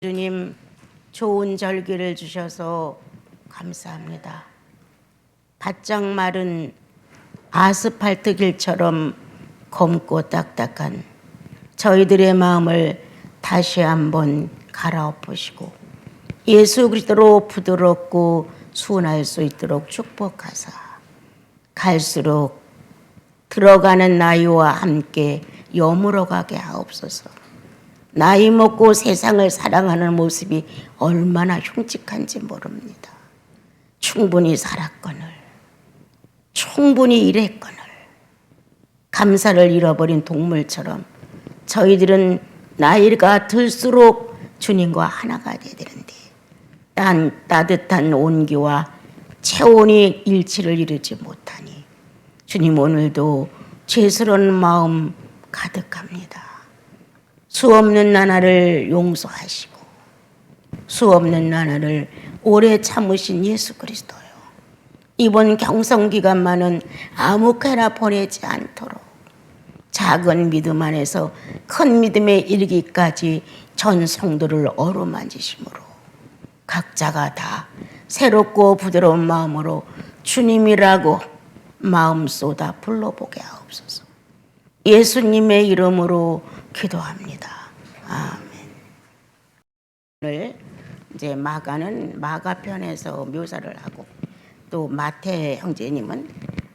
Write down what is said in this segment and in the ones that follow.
주님, 좋은 절기를 주셔서 감사합니다. 바짝 마른 아스팔트 길처럼 검고 딱딱한 저희들의 마음을 다시 한번 갈아엎으시고 예수 그리스도로 부드럽고 순할 수 있도록 축복하사 갈수록 들어가는 나이와 함께 여물어 가게 하옵소서. 나이 먹고 세상을 사랑하는 모습이 얼마나 흉측한지 모릅니다. 충분히 살았거늘, 충분히 일했거늘, 감사를 잃어버린 동물처럼 저희들은 나이가 들수록 주님과 하나가 되어야 되는데 따뜻한 온기와 체온이 일치를 이루지 못하니 주님, 오늘도 죄스러운 마음 가득합니다. 수 없는 나날을 용서하시고 수 없는 나날을 오래 참으신 예수 그리스도요, 이번 경성기간만은 아무렇게나 보내지 않도록 작은 믿음 안에서 큰 믿음에 이르기까지 전 성도를 어루만지심으로 각자가 다 새롭고 부드러운 마음으로 주님이라고 마음 쏟아 불러보게 하옵소서. 예수님의 이름으로 기도합니다. 아멘. 오늘 이제 마가는 마가편에서 묘사를 하고 또 마태 형제님은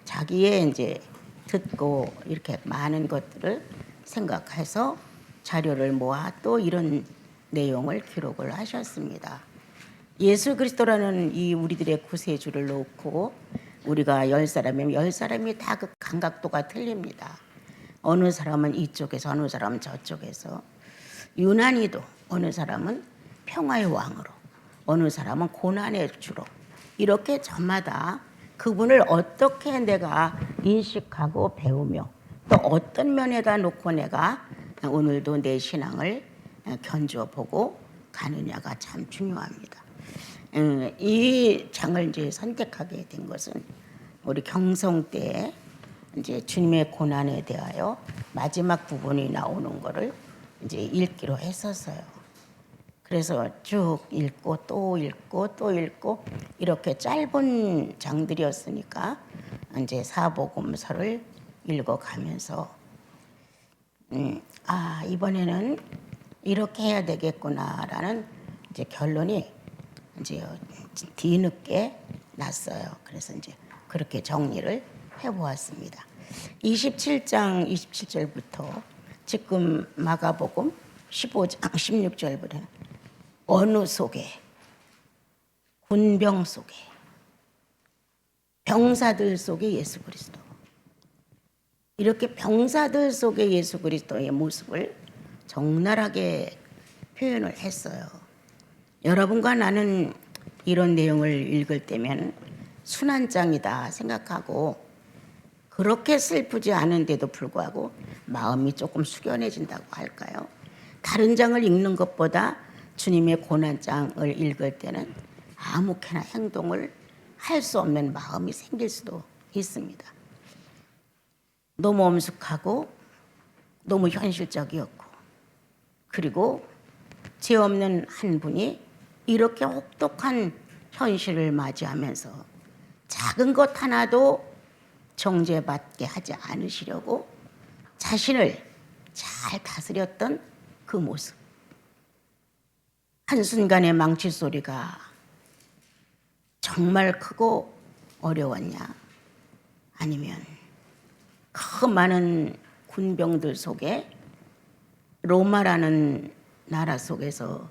자기의 이제 듣고 이렇게 많은 것들을 생각해서 자료를 모아 또 이런 내용을 기록을 하셨습니다. 예수 그리스도라는 이 우리들의 구세주를 놓고 우리가 10사람이면 10사람이 다 그 감각도가 틀립니다. 어느 사람은 이쪽에서 어느 사람은 저쪽에서, 유난히도 어느 사람은 평화의 왕으로 어느 사람은 고난의 주로, 이렇게 저마다 그분을 어떻게 내가 인식하고 배우며 또 어떤 면에다 놓고 내가 오늘도 내 신앙을 견주어보고 가느냐가 참 중요합니다. 이 장을 이제 선택하게 된 것은 우리 경성 때 이제 주님의 고난에 대하여 마지막 부분이 나오는 거를 이제 읽기로 했었어요. 그래서 쭉 읽고 또 읽고 또 읽고 이렇게 짧은 장들이었으니까 이제 사복음서를 읽어가면서 이번에는 이렇게 해야 되겠구나라는 이제 결론이 이제 뒤늦게 났어요. 그래서 이제 그렇게 정리를 해보았습니다. 27장 27절부터 지금 마가복음 15장 16절부터 어느 속에, 군병 속에, 병사들 속에 예수 그리스도, 이렇게 병사들 속에 예수 그리스도의 모습을 적나라하게 표현을 했어요. 여러분과 나는 이런 내용을 읽을 때면 순환장이다 생각하고 그렇게 슬프지 않은데도 불구하고 마음이 조금 숙연해진다고 할까요? 다른 장을 읽는 것보다 주님의 고난장을 읽을 때는 아무렇게나 행동을 할 수 없는 마음이 생길 수도 있습니다. 너무 엄숙하고 너무 현실적이었고, 그리고 죄 없는 한 분이 이렇게 혹독한 현실을 맞이하면서 작은 것 하나도 정죄받게 하지 않으시려고 자신을 잘 다스렸던 그 모습. 한순간의 망치 소리가 정말 크고 어려웠냐? 아니면 그 많은 군병들 속에 로마라는 나라 속에서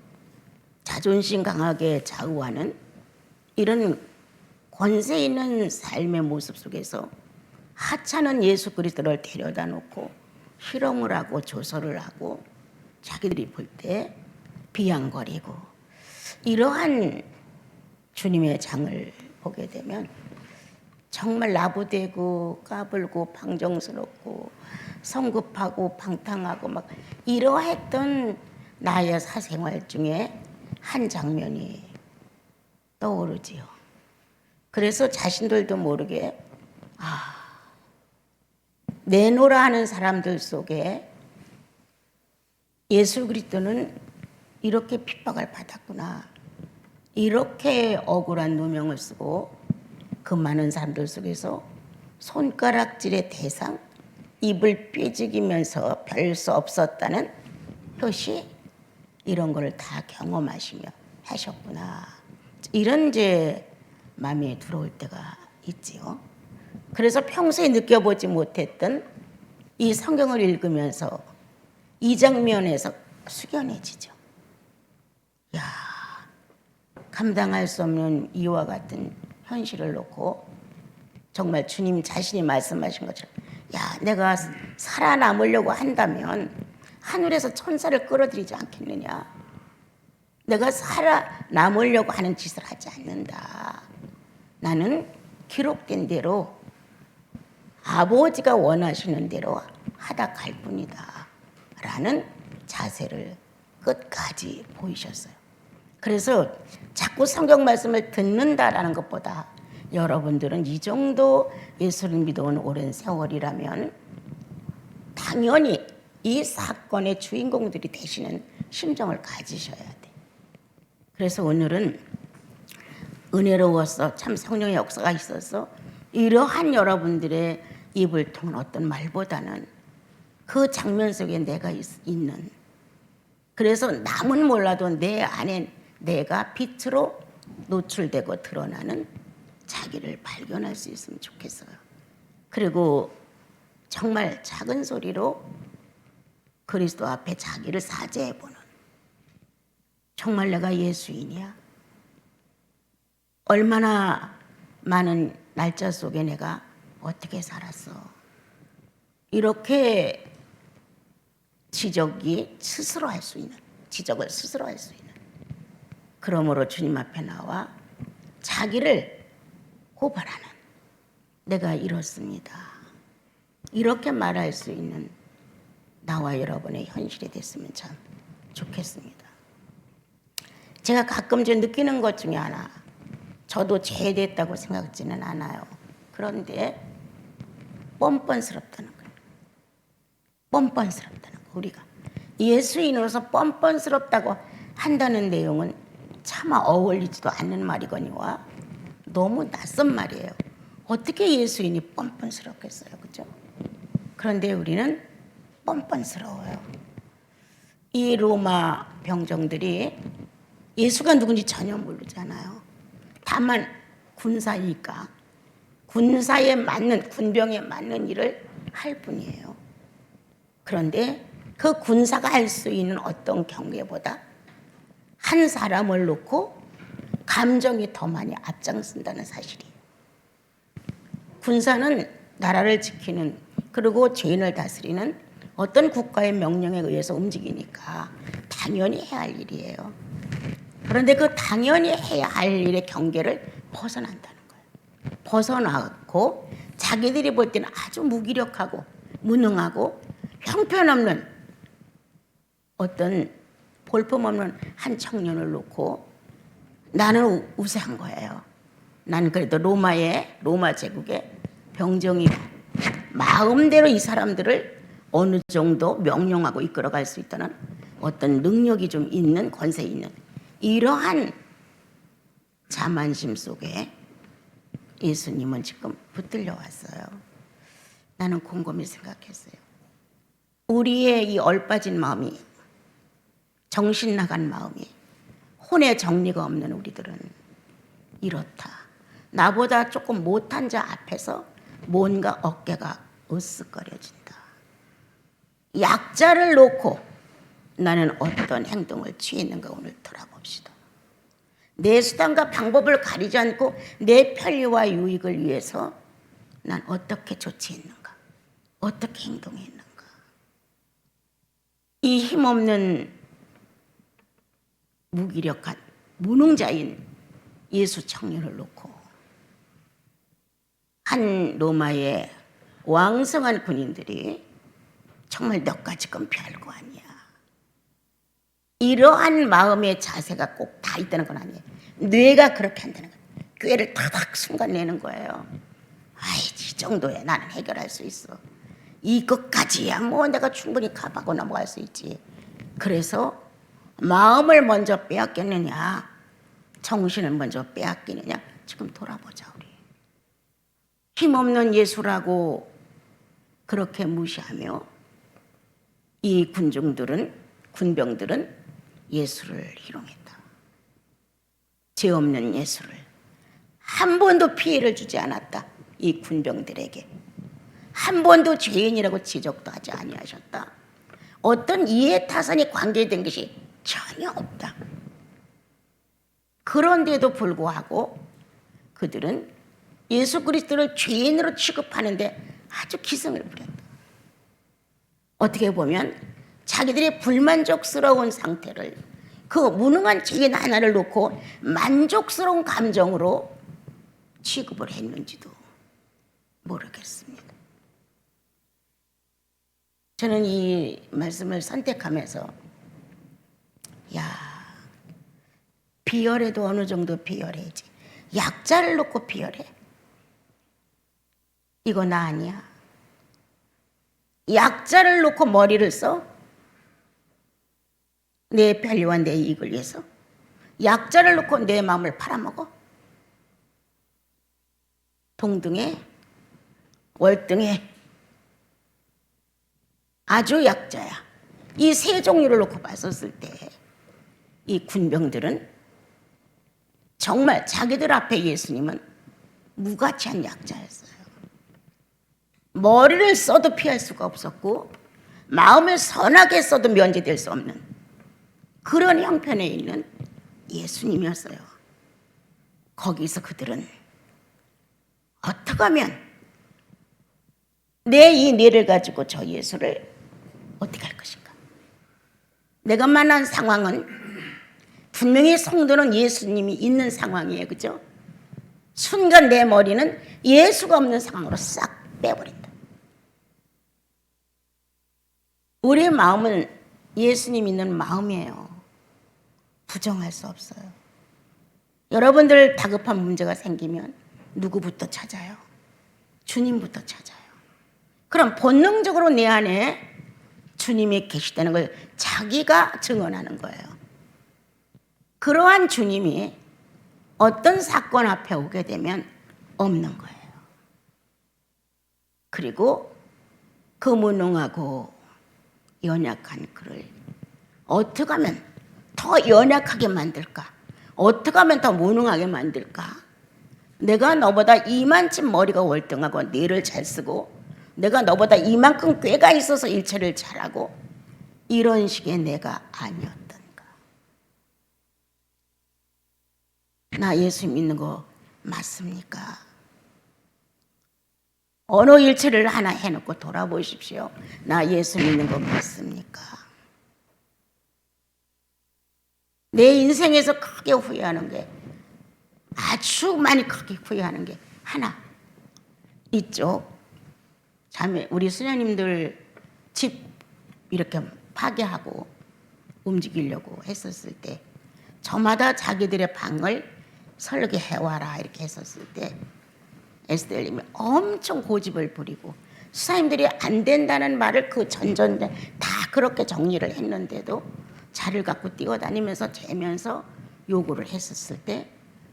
자존심 강하게 좌우하는 이런 권세 있는 삶의 모습 속에서 하찮은 예수 그리스도를 데려다 놓고 희롱을 하고 조소를 하고 자기들이 볼 때 비양거리고, 이러한 주님의 장을 보게 되면 정말 나부대고 까불고 방정스럽고 성급하고 방탕하고 막 이러했던 나의 사생활 중에 한 장면이 떠오르지요. 그래서 자신들도 모르게 내노라 하는 사람들 속에 예수 그리스도는 이렇게 핍박을 받았구나. 이렇게 억울한 누명을 쓰고 그 많은 사람들 속에서 손가락질의 대상, 입을 삐죽이면서 별 수 없었다는 표시, 이런 걸 다 경험하시며 하셨구나. 이런 이제 마음에 들어올 때가 있지요. 그래서 평소에 느껴보지 못했던 이 성경을 읽으면서 이 장면에서 숙연해지죠. 야, 감당할 수 없는 이와 같은 현실을 놓고 정말 주님 자신이 말씀하신 것처럼, 야, 내가 살아남으려고 한다면 하늘에서 천사를 끌어들이지 않겠느냐. 내가 살아남으려고 하는 짓을 하지 않는다. 나는 기록된 대로 아버지가 원하시는 대로 하다 갈 뿐이다. 라는 자세를 끝까지 보이셨어요. 그래서 자꾸 성경 말씀을 듣는다라는 것보다 여러분들은 이 정도 예수를 믿어온 오랜 세월이라면 당연히 이 사건의 주인공들이 되시는 심정을 가지셔야 돼. 그래서 오늘은 은혜로워서 참 성령의 역사가 있어서 이러한 여러분들의 입을 통한 어떤 말보다는 그 장면 속에 내가 있는, 그래서 남은 몰라도 내 안에 내가 빛으로 노출되고 드러나는 자기를 발견할 수 있으면 좋겠어요. 그리고 정말 작은 소리로 그리스도 앞에 자기를 사죄해보는, 정말 내가 예수인이야? 얼마나 많은 날짜 속에 내가 어떻게 살았어? 이렇게 지적을 스스로 할 수 있는, 그러므로 주님 앞에 나와 자기를 고발하는, 내가 이렇습니다. 이렇게 말할 수 있는 나와 여러분의 현실이 됐으면 참 좋겠습니다. 제가 가끔 좀 느끼는 것 중에 하나, 저도 죄됐다고 생각지는 않아요. 그런데 뻔뻔스럽다는 거예요. 뻔뻔스럽다는 거. 우리가 예수인으로서 뻔뻔스럽다고 한다는 내용은 차마 어울리지도 않는 말이거니와 너무 낯선 말이에요. 어떻게 예수인이 뻔뻔스럽겠어요, 그죠? 그런데 우리는 뻔뻔스러워요. 이 로마 병정들이 예수가 누군지 전혀 모르잖아요. 다만 군사이니까 군사에 맞는, 군병에 맞는 일을 할 뿐이에요. 그런데 그 군사가 할 수 있는 어떤 경계보다 한 사람을 놓고 감정이 더 많이 앞장선다는 사실이에요. 군사는 나라를 지키는, 그리고 죄인을 다스리는 어떤 국가의 명령에 의해서 움직이니까 당연히 해야 할 일이에요. 그런데 그 당연히 해야 할 일의 경계를 벗어난다는 거예요. 벗어나고 자기들이 볼 때는 아주 무기력하고 무능하고 형편없는 어떤 볼품없는 한 청년을 놓고 나는 우세한 거예요. 나는 그래도 로마 제국의 병정이고 마음대로 이 사람들을 어느 정도 명령하고 이끌어갈 수 있다는 어떤 능력이 좀 있는, 권세 있는, 이러한 자만심 속에 예수님은 지금 붙들려 왔어요. 나는 곰곰이 생각했어요. 우리의 이 얼빠진 마음이, 정신 나간 마음이, 혼의 정리가 없는 우리들은 이렇다. 나보다 조금 못한 자 앞에서 뭔가 어깨가 으쓱거려진다. 약자를 놓고 나는 어떤 행동을 취했는가 오늘 돌아봅시다. 내 수단과 방법을 가리지 않고 내 편리와 유익을 위해서 난 어떻게 조치했는가, 어떻게 행동했는가. 이 힘없는 무기력한 무능자인 예수 청년을 놓고 한 로마의 왕성한 군인들이 정말 몇 가지건 별거 아니야. 이러한 마음의 자세가 꼭 다 있다는 건 아니에요. 뇌가 그렇게 한다는 거예요. 꾀를 타닥 순간 내는 거예요. 아이, 이 정도에 나는 해결할 수 있어. 이것까지야 뭐 내가 충분히 값하고 넘어갈 수 있지. 그래서 마음을 먼저 빼앗겼느냐, 정신을 먼저 빼앗기느냐, 지금 돌아보자 우리. 힘없는 예수라고 그렇게 무시하며 이 군병들은 예수를 희롱했다. 죄 없는 예수를 한 번도 피해를 주지 않았다. 이 군병들에게 한 번도 죄인이라고 지적도 하지 아니하셨다. 어떤 이해타산이 관계된 것이 전혀 없다. 그런데도 불구하고 그들은 예수 그리스도를 죄인으로 취급하는데 아주 기승을 부렸다. 어떻게 보면 자기들의 불만족스러운 상태를 그 무능한 죄인 하나를 놓고 만족스러운 감정으로 취급을 했는지도 모르겠습니다. 저는 이 말씀을 선택하면서 비열해도 어느 정도 비열해야지. 약자를 놓고 비열해. 이거 나 아니야. 약자를 놓고 머리를 써? 내 편리와 내 이익을 위해서? 약자를 놓고 내 마음을 팔아먹어? 동등해? 월등해? 아주 약자야. 이 세 종류를 놓고 봤었을 때 이 군병들은 정말 자기들 앞에 예수님은 무가치한 약자였어요. 머리를 써도 피할 수가 없었고 마음을 선하게 써도 면제될 수 없는 그런 형편에 있는 예수님이었어요. 거기서 그들은 어떻게 하면 내 이 뇌를 가지고 저 예수를 어떻게 할 것인가? 내가 만난 상황은 분명히 성도는 예수님이 있는 상황이에요. 그죠? 순간 내 머리는 예수가 없는 상황으로 싹 빼버린다. 우리의 마음은 예수님 있는 마음이에요. 부정할 수 없어요. 여러분들 다급한 문제가 생기면 누구부터 찾아요? 주님부터 찾아요. 그럼 본능적으로 내 안에 주님이 계시다는 걸 자기가 증언하는 거예요. 그러한 주님이 어떤 사건 앞에 오게 되면 없는 거예요. 그리고 그 무능하고 연약한 그를 어떻게 하면 더 연약하게 만들까? 어떻게 하면 더 무능하게 만들까? 내가 너보다 이만큼 머리가 월등하고 뇌를 잘 쓰고 내가 너보다 이만큼 꾀가 있어서 일처리를 잘하고 이런 식의 내가 아니었던가? 나 예수 믿는 거 맞습니까? 어느 일처리를 하나 해놓고 돌아보십시오. 나 예수 믿는 거 맞습니까? 내 인생에서 크게 후회하는 게 아주 많이 크게 후회하는 게 하나 있죠. 자매 우리 수녀님들 집 이렇게 파괴하고 움직이려고 했었을 때 저마다 자기들의 방을 설계해와라 이렇게 했었을 때 에스겔님이 엄청 고집을 부리고 수사님들이 안 된다는 말을 그 전전에 다 그렇게 정리를 했는데도 자를 갖고 뛰어다니면서 재면서 요구를 했었을 때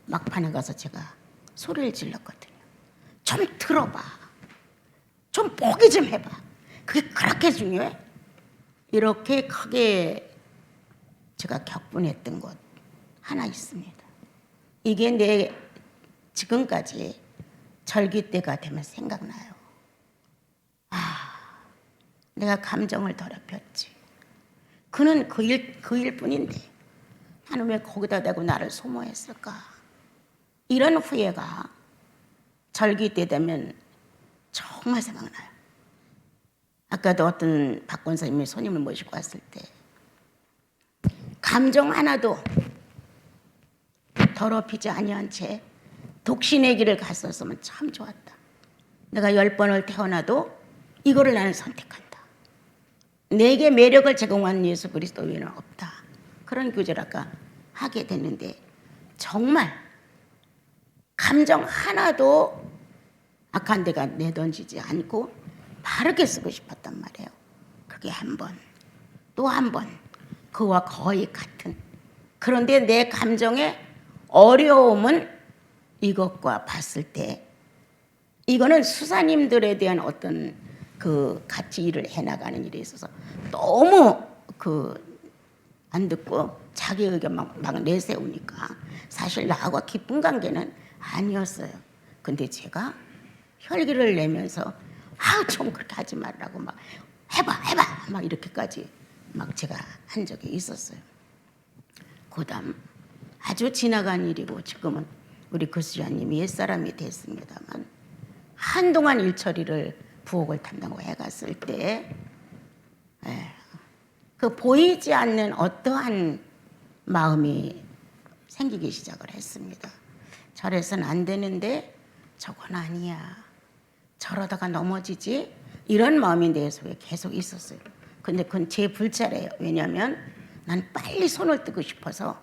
막판에 가서 제가 소리를 질렀거든요. 좀 들어봐. 좀 포기 좀 해봐. 그게 그렇게 중요해? 이렇게 크게 제가 격분했던 것 하나 있습니다. 이게 내 지금까지 절기 때가 되면 생각나요. 내가 감정을 더럽혔지. 그는 그 일뿐인데 나는 왜 거기다 대고 나를 소모했을까? 이런 후회가 절기 때 되면 정말 생각나요. 아까도 어떤 박 권사님이 손님을 모시고 왔을 때 감정 하나도 더럽히지 아니한 채 독신의 길을 갔었으면 참 좋았다. 내가 10번을 태어나도 이거를 나는 선택한다. 내게 매력을 제공한 예수 그리스도 외에는 없다. 그런 교제를 아까 하게 됐는데 정말 감정 하나도 악한 데가 내던지지 않고 바르게 쓰고 싶었단 말이에요. 그게 한 번, 또 한 번, 그와 거의 같은. 그런데 내 감정의 어려움은 이것과 봤을 때 이거는 수사님들에 대한 어떤 그 같이 일을 해나가는 일에 있어서 너무 안 듣고 자기 의견만 막 내세우니까 사실 나하고 깊은 관계는 아니었어요. 근데 제가 혈기를 내면서 좀 그렇게 하지 말라고 막 해봐 막 이렇게까지 막 제가 한 적이 있었어요. 그다음 아주 지나간 일이고 지금은 우리 교수자님이 옛사람이 됐습니다만 한동안 일처리를 부엌을 담당하고 해갔을 때 그 보이지 않는 어떠한 마음이 생기기 시작을 했습니다. 저래서는 안 되는데 저건 아니야. 저러다가 넘어지지? 이런 마음이 내 속에 계속 있었어요. 근데 그건 제 불찰이에요. 왜냐하면 난 빨리 손을 뜨고 싶어서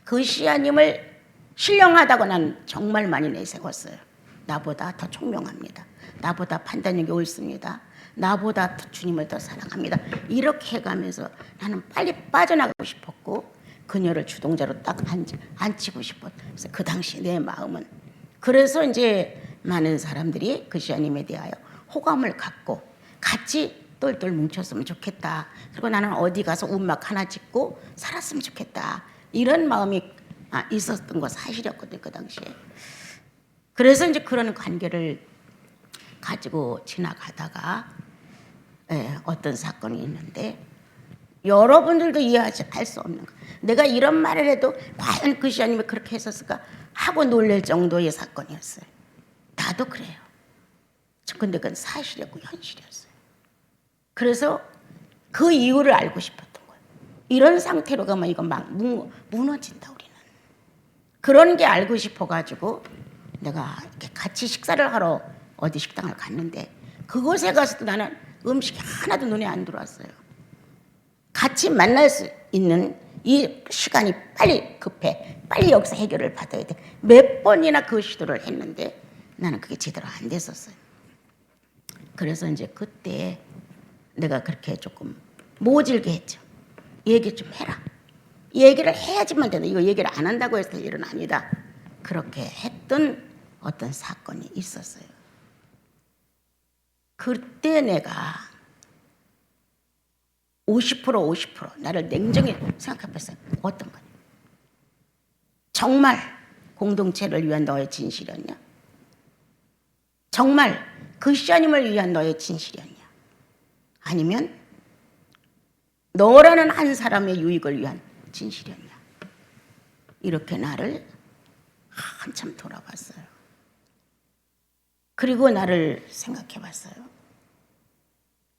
그 시아님을 신령하다고 난 정말 많이 내세웠어요. 나보다 더 총명합니다. 나보다 판단력이 옳습니다. 나보다 더 주님을 더 사랑합니다. 이렇게 해가면서 나는 빨리 빠져나가고 싶었고 그녀를 주동자로 딱 앉히고 싶었어요. 그래서 그 당시 내 마음은. 그래서 이제 많은 사람들이 그 시아님에 대하여 호감을 갖고 같이 똘똘 뭉쳤으면 좋겠다. 그리고 나는 어디 가서 움막 하나 짓고 살았으면 좋겠다. 이런 마음이 있었던 거 사실이었거든요, 그 당시에. 그래서 이제 그런 관계를 가지고 지나가다가 어떤 사건이 있는데 여러분들도 이해할 수 없는 거. 내가 이런 말을 해도 과연 그 시아님이 그렇게 했었을까 하고 놀랄 정도의 사건이었어요. 나도 그래요. 근데 그건 사실이었고 현실이었어요. 그래서 그 이유를 알고 싶었던 거예요. 이런 상태로 가면 이거 막 무너진다 우리는. 그런 게 알고 싶어가지고 내가 이렇게 같이 식사를 하러 어디 식당을 갔는데 그곳에 가서도 나는 음식이 하나도 눈에 안 들어왔어요. 같이 만날 수 있는 이 시간이 빨리 급해. 빨리 여기서 해결을 받아야 돼. 몇 번이나 그 시도를 했는데 나는 그게 제대로 안 됐었어요. 그래서 이제 그때 내가 그렇게 조금 모질게 했죠. 얘기 좀 해라. 얘기를 해야지만 된다. 이거 얘기를 안 한다고 해서 될 일은 아니다. 그렇게 했던 어떤 사건이 있었어요. 그때 내가 50% 나를 냉정히 생각해봤어요. 어떤 거냐. 정말 공동체를 위한 너의 진실이었냐? 정말 그 시아님을 위한 너의 진실이었냐? 아니면 너라는 한 사람의 유익을 위한 진실이었냐? 이렇게 나를 한참 돌아봤어요. 그리고 나를 생각해봤어요.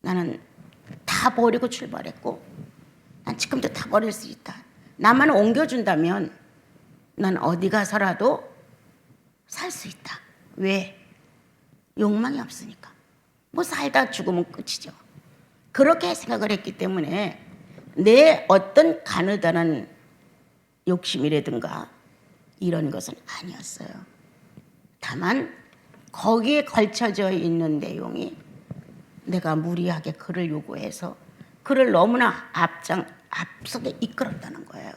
나는 다 버리고 출발했고 난 지금도 다 버릴 수 있다. 나만 옮겨준다면 난 어디 가서라도 살 수 있다. 왜? 욕망이 없으니까. 뭐 살다 죽으면 끝이죠. 그렇게 생각을 했기 때문에 내 어떤 가느다란 욕심이라든가 이런 것은 아니었어요. 다만 거기에 걸쳐져 있는 내용이 내가 무리하게 그를 요구해서 그를 너무나 앞서게 이끌었다는 거예요.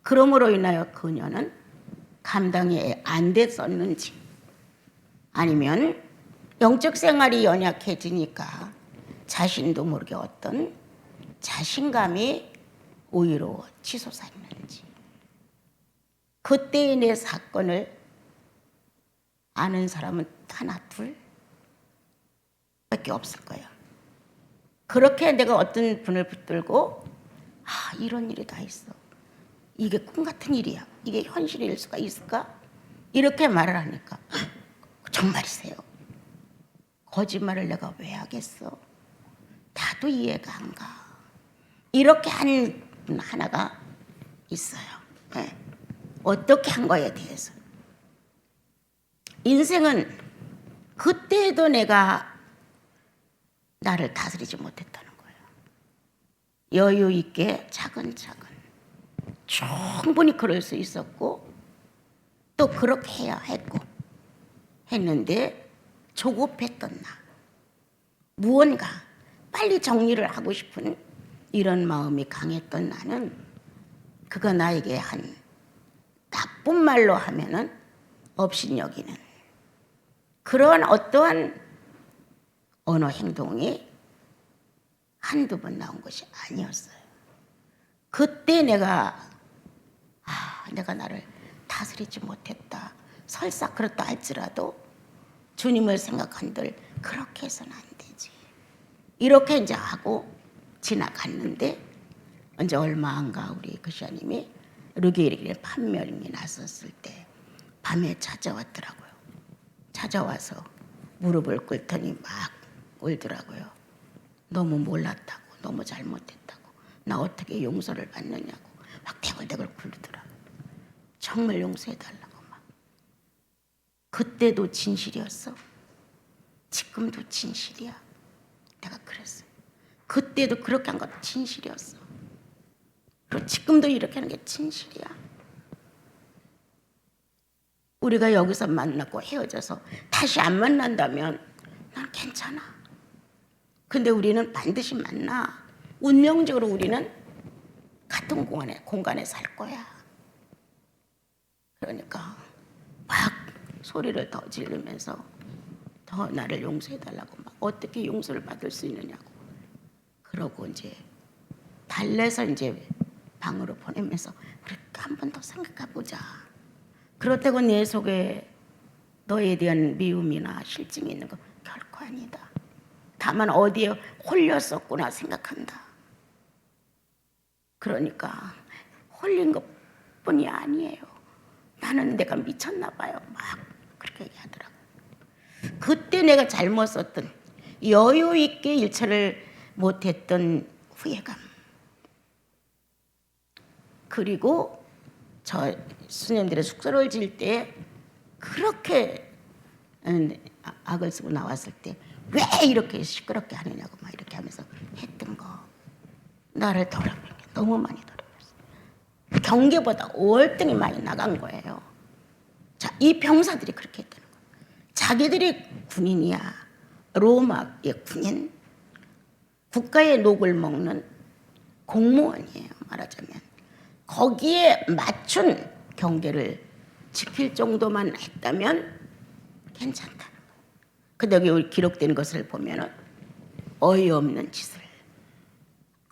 그러므로 인하여 그녀는 감당이 안 됐었는지 아니면 영적 생활이 연약해지니까 자신도 모르게 어떤 자신감이 오히려 치솟았는지 그때의 내 사건을 아는 사람은 하나 둘 밖에 없을 거예요. 그렇게 내가 어떤 분을 붙들고 이런 일이 다 있어. 이게 꿈 같은 일이야. 이게 현실일 수가 있을까? 이렇게 말을 하니까 정말이세요. 거짓말을 내가 왜 하겠어? 나도 이해가 안 가. 이렇게 한 분 하나가 있어요. 네. 어떻게 한 거에 대해서. 인생은 그때도 내가 나를 다스리지 못했다는 거예요. 여유 있게 차근차근 충분히 그럴 수 있었고 또 그렇게 해야 했고 했는데 조급했던 나 무언가 빨리 정리를 하고 싶은 이런 마음이 강했던 나는 그가 나에게 한 나쁜 말로 하면은 업신여기는 그런 어떠한 언어 행동이 한두 번 나온 것이 아니었어요. 그때 내가 나를 다스리지 못했다. 설사 그렇다 할지라도 주님을 생각한들 그렇게 해서는 안 되지. 이렇게 이제 하고 지나갔는데 이제 얼마 안가 우리 그시아님이 르게릭의 판명이 났었을 때 밤에 찾아왔더라고요. 찾아와서 무릎을 꿇더니 막 울더라고요. 너무 몰랐다고, 너무 잘못했다고, 나 어떻게 용서를 받느냐고 막 대굴대굴 굴더라고요. 정말 용서해달라고 막. 그때도 진실이었어. 지금도 진실이야. 내가 그랬어요. 그때도 그렇게 한 것도 진실이었어. 그리고 지금도 이렇게 하는 게 진실이야. 우리가 여기서 만나고 헤어져서 다시 안 만난다면 난 괜찮아. 근데 우리는 반드시 만나. 운명적으로 우리는 같은 공간에 살 거야. 그러니까 막 소리를 더 지르면서 더 나를 용서해달라고 막 어떻게 용서를 받을 수 있느냐고. 그러고 이제 달래서 이제 방으로 보내면서 우리 한 번 더 생각해보자. 그렇다고 내 속에 너에 대한 미움이나 실증이 있는 거 결코 아니다. 다만 어디에 홀렸었구나 생각한다. 그러니까 홀린 것뿐이 아니에요. 나는 내가 미쳤나 봐요. 막 그렇게 얘기하더라고요. 그때 내가 잘못 썼던 여유 있게 일처를 못했던 후회감. 그리고 저 스님들의 숙소를 질 때 그렇게 악을 쓰고 나왔을 때 왜 이렇게 시끄럽게 하느냐고 막 이렇게 하면서 했던 거. 나를 더럽힌 게 너무 많이 더럽혔어요. 경계보다 월등히 많이 나간 거예요. 자, 이 병사들이 그렇게 했다는 거예요. 자기들이 군인이야. 로마의 군인. 국가의 녹을 먹는 공무원이에요. 말하자면. 거기에 맞춘 경계를 지킬 정도만 했다면 괜찮다는 거예요. 근데 여기 기록된 것을 보면 어이없는 짓을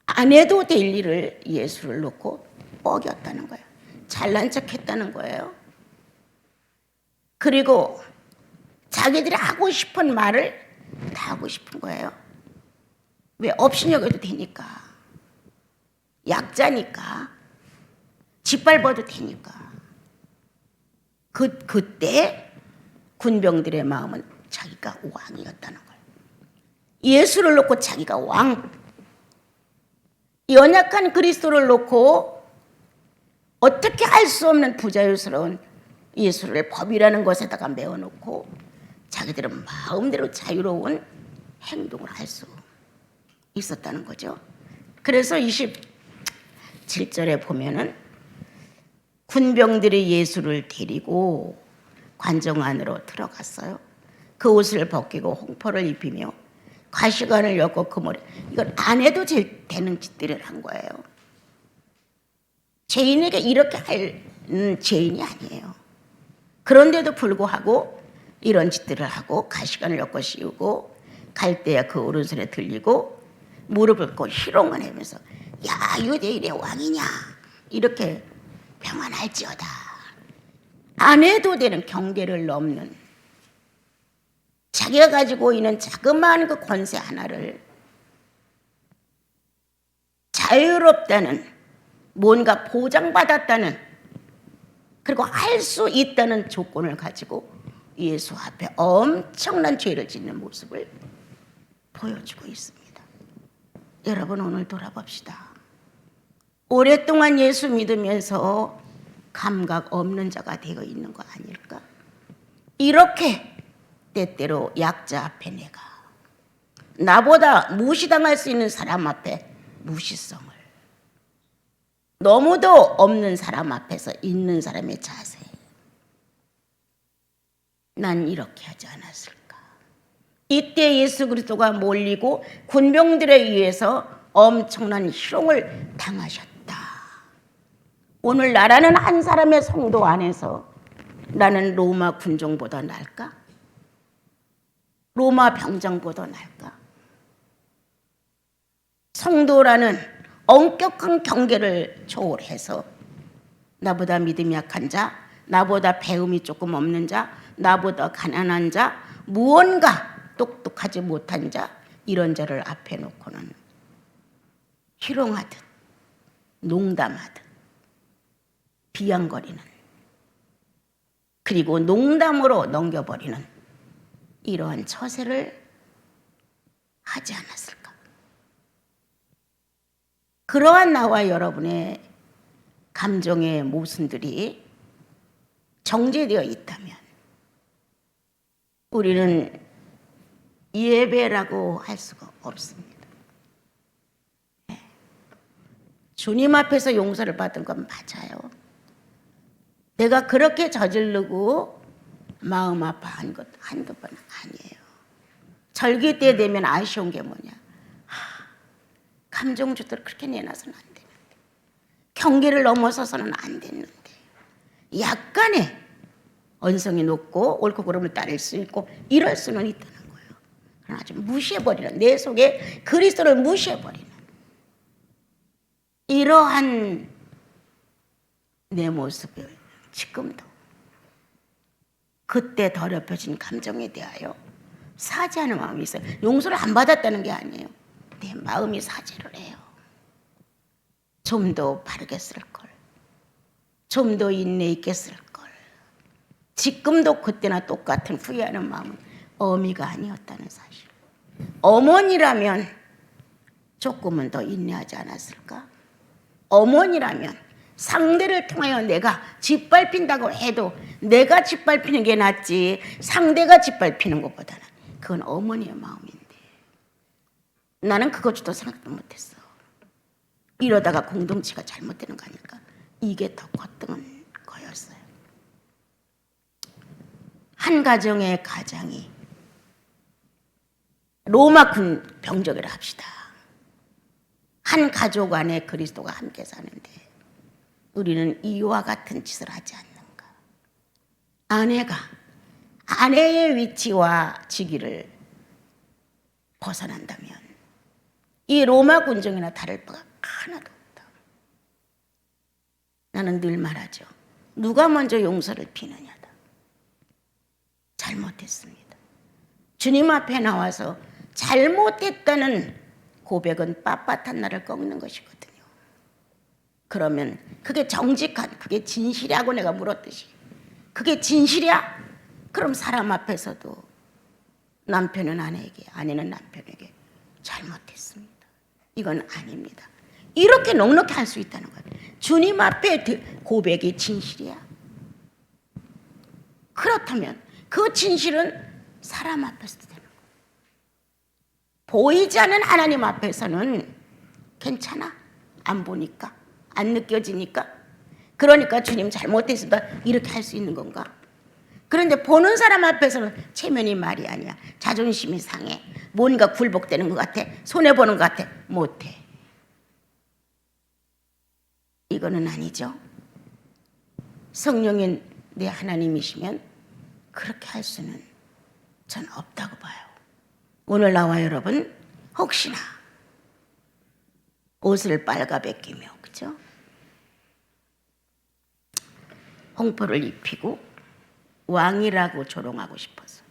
안 해도 될 일을 예수를 놓고 뻐겼다는 거예요. 잘난 척했다는 거예요. 그리고 자기들이 하고 싶은 말을 다 하고 싶은 거예요. 왜? 업신여겨도 되니까. 약자니까. 짓밟아도 되니까. 그때 군병들의 마음은 자기가 왕이었다는 거예요. 예수를 놓고 자기가 왕. 연약한 그리스도를 놓고 어떻게 할 수 없는 부자유스러운 예수를 법이라는 것에다가 메워놓고 자기들은 마음대로 자유로운 행동을 할 수 있었다는 거죠. 그래서 27절에 보면은 군병들이 예수를 데리고 관정 안으로 들어갔어요. 그 옷을 벗기고 홍포를 입히며 가시관을 엮고 그 머리, 이건 안 해도 되는 짓들을 한 거예요. 죄인에게 이렇게 할 죄인이 아니에요. 그런데도 불구하고 이런 짓들을 하고 가시관을 엮고 씌우고 갈대야 그 오른손에 들리고 무릎을 꿇고 희롱을 하면서 야 유대인의 왕이냐 이렇게 평안할지어다. 안 해도 되는 경계를 넘는 자기가 가지고 있는 자그마한 그 권세 하나를 자유롭다는 뭔가 보장받았다는 그리고 할 수 있다는 조건을 가지고 예수 앞에 엄청난 죄를 짓는 모습을 보여주고 있습니다. 여러분 오늘 돌아봅시다. 오랫동안 예수 믿으면서 감각 없는 자가 되어 있는 거 아닐까? 이렇게 때때로 약자 앞에 내가 나보다 무시당할 수 있는 사람 앞에 무시성을 너무도 없는 사람 앞에서 있는 사람의 자세 난 이렇게 하지 않았을까? 이때 예수 그리스도가 몰리고 군병들에 의해서 엄청난 희롱을 당하셨다. 오늘 나라는 한 사람의 성도 안에서 나는 로마 군종보다 나을까? 로마 병장보다 나을까? 성도라는 엄격한 경계를 초월해서 나보다 믿음이 약한 자, 나보다 배움이 조금 없는 자, 나보다 가난한 자, 무언가 똑똑하지 못한 자, 이런 자를 앞에 놓고는 희롱하듯 농담하듯 비양거리는, 그리고 농담으로 넘겨버리는 이러한 처세를 하지 않았을까? 그러한 나와 여러분의 감정의 모순들이 정제되어 있다면 우리는 예배라고 할 수가 없습니다. 주님 앞에서 용서를 받은 건 맞아요. 내가 그렇게 저지르고 마음 아파한 것 한두 번 아니에요. 절기 때 되면 아쉬운 게 뭐냐? 감정주도를 그렇게 내놔서는 안 되는데, 경계를 넘어서서는 안 됐는데, 약간의 언성이 높고 옳고 그름을 따를 수 있고 이럴 수는 있다는 거예요. 그러나 아주 무시해버리는, 내 속에 그리스도를 무시해버리는 이러한 내 모습을 지금도 그때 더럽혀진 감정에 대하여 사죄하는 마음이 있어요. 용서를 안 받았다는 게 아니에요. 내 마음이 사죄를 해요. 좀 더 바르게 쓸 걸, 좀 더 인내 있게 쓸 걸. 지금도 그때나 똑같은 후회하는 마음은 어미가 아니었다는 사실. 어머니라면 조금은 더 인내하지 않았을까? 어머니라면 상대를 통하여 내가 짓밟힌다고 해도 내가 짓밟히는 게 낫지 상대가 짓밟히는 것보다는, 그건 어머니의 마음인데 나는 그것조차 생각도 못했어. 이러다가 공동체가 잘못되는 거 아닐까? 이게 더 컸던 거였어요. 한 가정의 가장이 로마 군 병적이라 합시다. 한 가족 안에 그리스도가 함께 사는데 우리는 이와 같은 짓을 하지 않는가? 아내가 아내의 위치와 직위를 벗어난다면 이 로마 군정이나 다를 바가 하나도 없다. 나는 늘 말하죠. 누가 먼저 용서를 비느냐다. 잘못했습니다. 주님 앞에 나와서 잘못했다는 고백은 빳빳한 나를 꺾는 것이거든요. 그러면 그게 정직한, 그게 진실이라고 내가 물었듯이 그게 진실이야? 그럼 사람 앞에서도 남편은 아내에게, 아내는 남편에게 잘못했습니다. 이건 아닙니다. 이렇게 넉넉히 할 수 있다는 거예요. 주님 앞에 고백이 진실이야. 그렇다면 그 진실은 사람 앞에서도 되는 거예요. 보이지 않는 하나님 앞에서는 괜찮아. 안 보니까, 안 느껴지니까. 그러니까 주님 잘못했습니다. 이렇게 할 수 있는 건가? 그런데 보는 사람 앞에서는 체면이 말이 아니야. 자존심이 상해. 뭔가 굴복되는 것 같아. 손해보는 것 같아. 못해. 이거는 아니죠. 성령이 내 하나님이시면 그렇게 할 수는 전 없다고 봐요. 오늘 나와 여러분 혹시나 옷을 빨가벗기며, 그죠? 홍포를 입히고 왕이라고 조롱하고 싶어서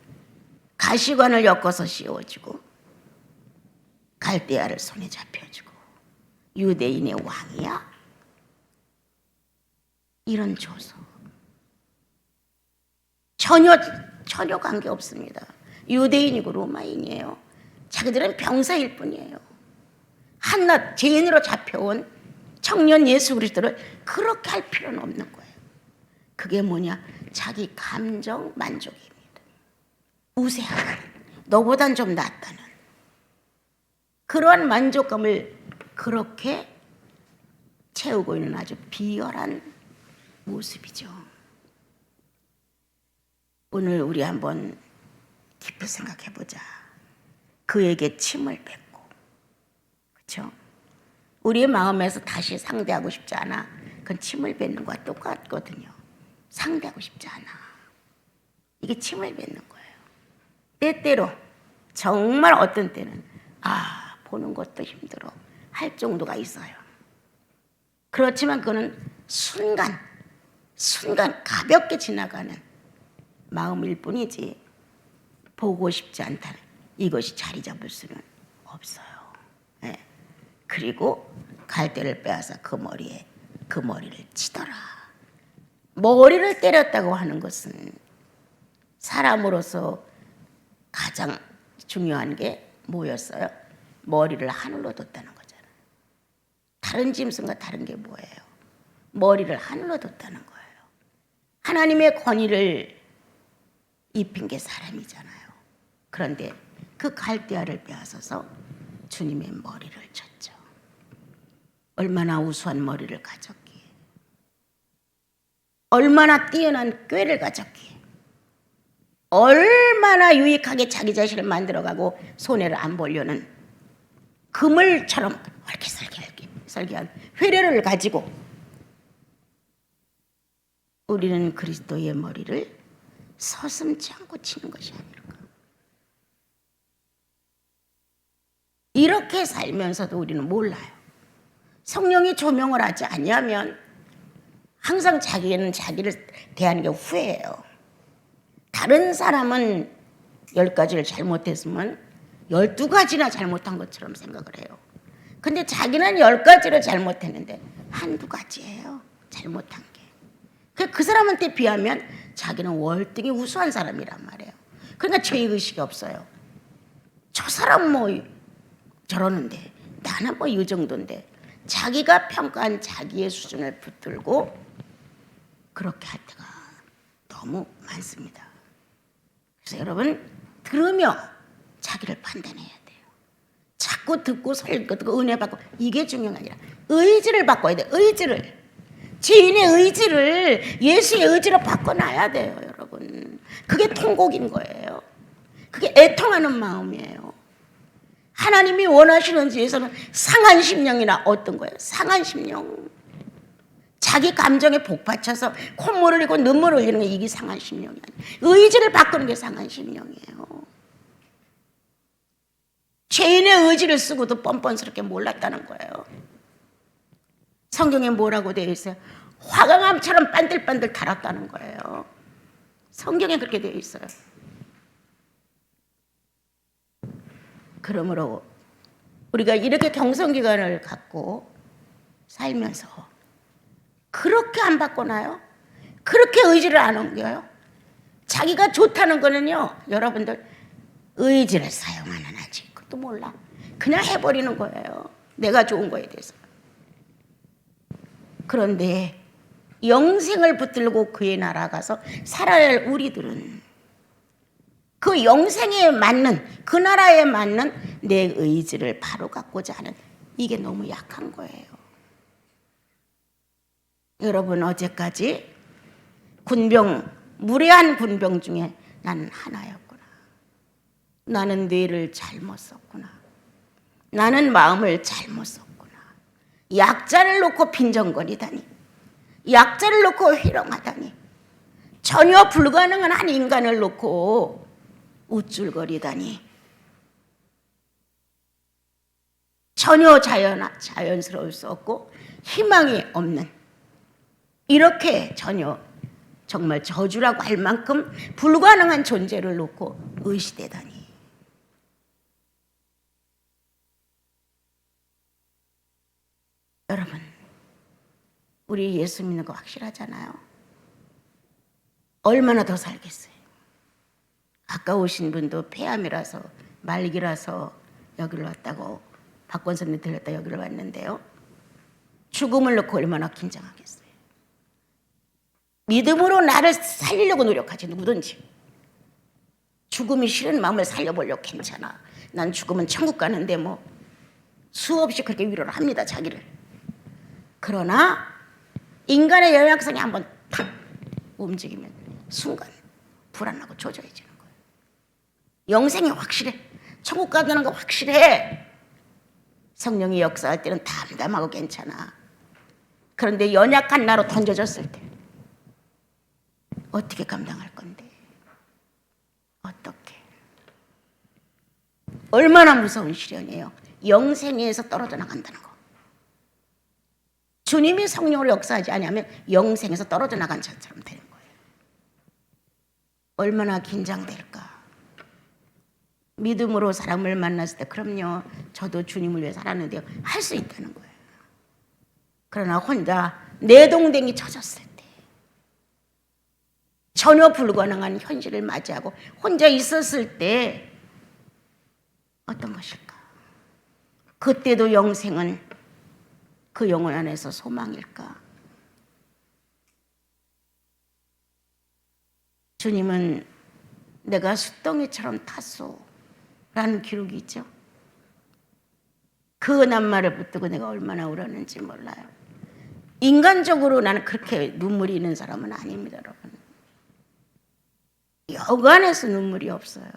가시관을 엮어서 씌워주고 갈대아를 손에 잡혀주고 유대인의 왕이야? 이런 조소 전혀 관계없습니다. 유대인이고 로마인이에요. 자기들은 병사일 뿐이에요. 한낱 죄인으로 잡혀온 청년 예수 그리스도를 그렇게 할 필요는 없는 거예요. 그게 뭐냐? 자기 감정 만족입니다. 우세하다, 너보단 좀 낫다는 그러한 만족감을 그렇게 채우고 있는 아주 비열한 모습이죠. 오늘 우리 한번 깊이 생각해 보자. 그에게 침을 뱉고, 그렇죠? 우리의 마음에서 다시 상대하고 싶지 않아. 그건 침을 뱉는 거와 똑같거든요. 상대하고 싶지 않아. 이게 침을 뱉는 거예요. 때때로 정말 어떤 때는 보는 것도 힘들어 할 정도가 있어요. 그렇지만 그거는 순간 가볍게 지나가는 마음일 뿐이지 보고 싶지 않다는 이것이 자리 잡을 수는 없어요. 네. 그리고 갈대를 빼앗아 그 머리를 치더라. 머리를 때렸다고 하는 것은 사람으로서 가장 중요한 게 뭐였어요? 머리를 하늘로 뒀다는 거잖아요. 다른 짐승과 다른 게 뭐예요? 머리를 하늘로 뒀다는 거예요. 하나님의 권위를 입힌 게 사람이잖아요. 그런데 그 갈대아를 빼앗아서 주님의 머리를 쳤죠. 얼마나 우수한 머리를 가졌기에, 얼마나 뛰어난 꾀를 가졌기에, 얼마나 유익하게 자기 자신을 만들어가고 손해를 안 보려는 그물처럼 설계한 회례를 가지고 우리는 그리스도의 머리를 서슴지 않고 치는 것이 아닐까. 이렇게 살면서도 우리는 몰라요. 성령이 조명을 하지 않으면 항상 자기는 자기를 대하는 게 후회해요. 다른 사람은 10가지를 잘못했으면 12가지나 잘못한 것처럼 생각을 해요. 근데 자기는 10가지를 잘못했는데 한두 가지예요. 잘못한 게. 그 사람한테 비하면 자기는 월등히 우수한 사람이란 말이에요. 그러니까 죄의식이 없어요. 저 사람 뭐 저러는데 나는 뭐 이 정도인데 자기가 평가한 자기의 수준을 붙들고 그렇게 할 때가 너무 많습니다. 그래서 여러분 들으며 자기를 판단해야 돼요. 자꾸 듣고 설교듣고 은혜 받고 이게 중요한 게 아니라 의지를 바꿔야 돼요. 의지를. 죄인의 의지를 예수의 의지로 바꿔놔야 돼요. 여러분. 그게 통곡인 거예요. 그게 애통하는 마음이에요. 하나님이 원하시는 지에서는 상한 심령이나 어떤 거예요? 상한 심령. 자기 감정에 복받쳐서 콧물을 흘리고 눈물을 흘리는 게 이게 상한 심령이 아니에요. 의지를 바꾸는 게 상한 심령이에요. 죄인의 의지를 쓰고도 뻔뻔스럽게 몰랐다는 거예요. 성경에 뭐라고 되어 있어요? 화강암처럼 반들반들 달았다는 거예요. 성경에 그렇게 되어 있어요. 그러므로 우리가 이렇게 경성기관을 갖고 살면서 그렇게 안 바꿔놔요? 그렇게 의지를 안 옮겨요? 자기가 좋다는 거는요, 여러분들 의지를 사용 안 하지. 그것도 몰라. 그냥 해버리는 거예요. 내가 좋은 거에 대해서. 그런데 영생을 붙들고 그의 나라 가서 살아야 할 우리들은 그 영생에 맞는, 그 나라에 맞는 내 의지를 바로 갖고자 하는 이게 너무 약한 거예요. 여러분 어제까지 무례한 군병 중에 나는 하나였구나. 나는 뇌를 잘못 썼구나. 나는 마음을 잘못 썼구나. 약자를 놓고 빈정거리다니. 약자를 놓고 희롱하다니. 전혀 불가능한 한 인간을 놓고 우쭐거리다니. 전혀 자연스러울 수 없고 희망이 없는 이렇게 전혀 정말 저주라고 할 만큼 불가능한 존재를 놓고 의시되다니. 여러분 우리 예수 믿는 거 확실하잖아요. 얼마나 더 살겠어요. 아까 오신 분도 폐암이라서 말기라서 여기를 왔다고 박권선님 들렸다 여기를 왔는데요. 죽음을 놓고 얼마나 긴장하겠어요. 믿음으로 나를 살리려고 노력하지. 누구든지 죽음이 싫은 마음을 살려보려고 괜찮아. 난 죽으면 천국 가는데 뭐 수없이 그렇게 위로를 합니다. 자기를. 그러나 인간의 영향성이 한번 탁 움직이면 순간 불안하고 조져지는 거예요. 영생이 확실해. 천국 가는 거 확실해. 성령이 역사할 때는 담담하고 괜찮아. 그런데 연약한 나로 던져졌을 때 어떻게 감당할 건데? 어떻게? 얼마나 무서운 시련이에요. 영생에서 떨어져 나간다는 거. 주님이 성령으로 역사하지 않으면 영생에서 떨어져 나간 자처럼 되는 거예요. 얼마나 긴장될까. 믿음으로 사람을 만났을 때 그럼요, 저도 주님을 위해 살았는데요, 할 수 있다는 거예요. 그러나 혼자 내동댕이 쳐졌을 때, 전혀 불가능한 현실을 맞이하고 혼자 있었을 때 어떤 것일까? 그때도 영생은 그 영혼 안에서 소망일까? 주님은 내가 숫덩이처럼 탔소 라는 기록이 있죠. 그 낱말을 붙들고 내가 얼마나 울었는지 몰라요. 인간적으로 나는 그렇게 눈물이 있는 사람은 아닙니다, 여러분. 여간에서 눈물이 없어요.